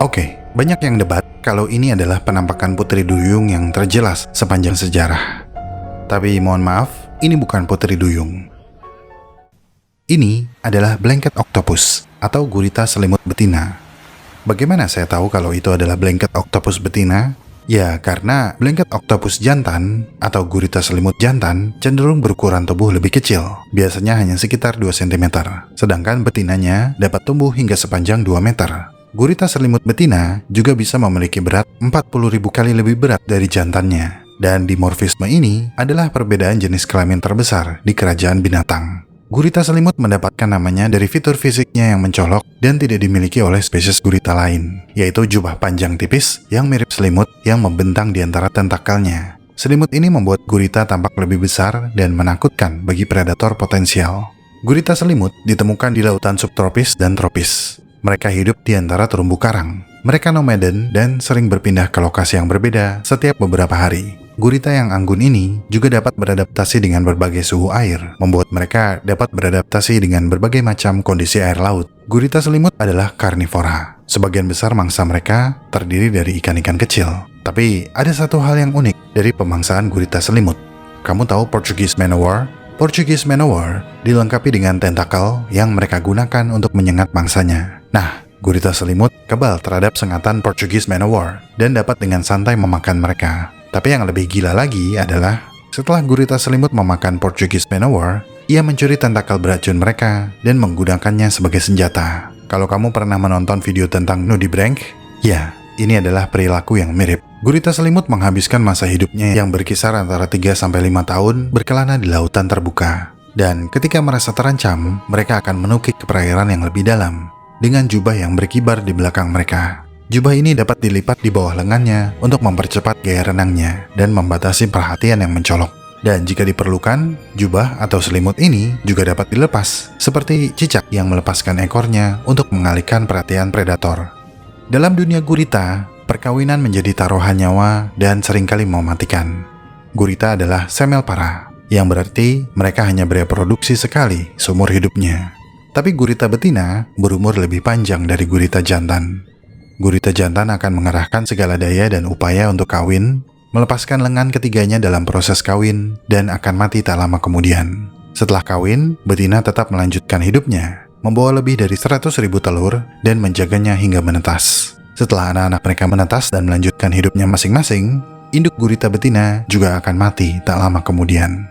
Oke, banyak yang debat kalau ini adalah penampakan Putri Duyung yang terjelas sepanjang sejarah. Tapi mohon maaf, ini bukan Putri Duyung. Ini adalah blanket octopus atau gurita selimut betina. Bagaimana saya tahu kalau itu adalah blanket octopus betina? Ya, karena blanket octopus jantan atau gurita selimut jantan cenderung berukuran tubuh lebih kecil, biasanya hanya sekitar 2 cm, sedangkan betinanya dapat tumbuh hingga sepanjang 2 meter. Gurita selimut betina juga bisa memiliki berat 40.000 kali lebih berat dari jantannya, dan dimorfisme ini adalah perbedaan jenis kelamin terbesar di kerajaan binatang. Gurita selimut mendapatkan namanya dari fitur fisiknya yang mencolok dan tidak dimiliki oleh spesies gurita lain, yaitu jubah panjang tipis yang mirip selimut yang membentang di antara tentakelnya. Selimut ini membuat gurita tampak lebih besar dan menakutkan bagi predator potensial. Gurita selimut ditemukan di lautan subtropis dan tropis. Mereka hidup di antara terumbu karang. Mereka nomaden dan sering berpindah ke lokasi yang berbeda setiap beberapa hari. Gurita yang anggun ini juga dapat beradaptasi dengan berbagai suhu air, membuat mereka dapat beradaptasi dengan berbagai macam kondisi air laut. Gurita selimut adalah karnivora. Sebagian besar mangsa mereka terdiri dari ikan-ikan kecil. Tapi ada satu hal yang unik dari pemangsaan gurita selimut. Kamu tahu Portuguese manowar? Portuguese manowar dilengkapi dengan tentakel yang mereka gunakan untuk menyengat mangsanya. Nah, gurita selimut kebal terhadap sengatan Portuguese manowar dan dapat dengan santai memakan mereka. Tapi yang lebih gila lagi adalah setelah gurita selimut memakan Portuguese manowar, ia mencuri tentakel beracun mereka dan menggunakannya sebagai senjata. Kalau kamu pernah menonton video tentang nudibranch, ya, ini adalah perilaku yang mirip. Gurita selimut menghabiskan masa hidupnya yang berkisar antara 3-5 tahun berkelana di lautan terbuka. Dan ketika merasa terancam, mereka akan menukik ke perairan yang lebih dalam dengan jubah yang berkibar di belakang mereka. Jubah ini dapat dilipat di bawah lengannya untuk mempercepat gaya renangnya dan membatasi perhatian yang mencolok. Dan jika diperlukan, jubah atau selimut ini juga dapat dilepas, seperti cicak yang melepaskan ekornya untuk mengalihkan perhatian predator. Dalam dunia gurita, perkawinan menjadi taruhan nyawa dan seringkali mematikan. Gurita adalah semelpara, yang berarti mereka hanya bereproduksi sekali seumur hidupnya. Tapi gurita betina berumur lebih panjang dari gurita jantan. Gurita jantan akan mengerahkan segala daya dan upaya untuk kawin, melepaskan lengan ketiganya dalam proses kawin, dan akan mati tak lama kemudian. Setelah kawin, betina tetap melanjutkan hidupnya, membawa lebih dari 100.000 telur, dan menjaganya hingga menetas. Setelah anak-anak mereka menetas dan melanjutkan hidupnya masing-masing, induk gurita betina juga akan mati tak lama kemudian.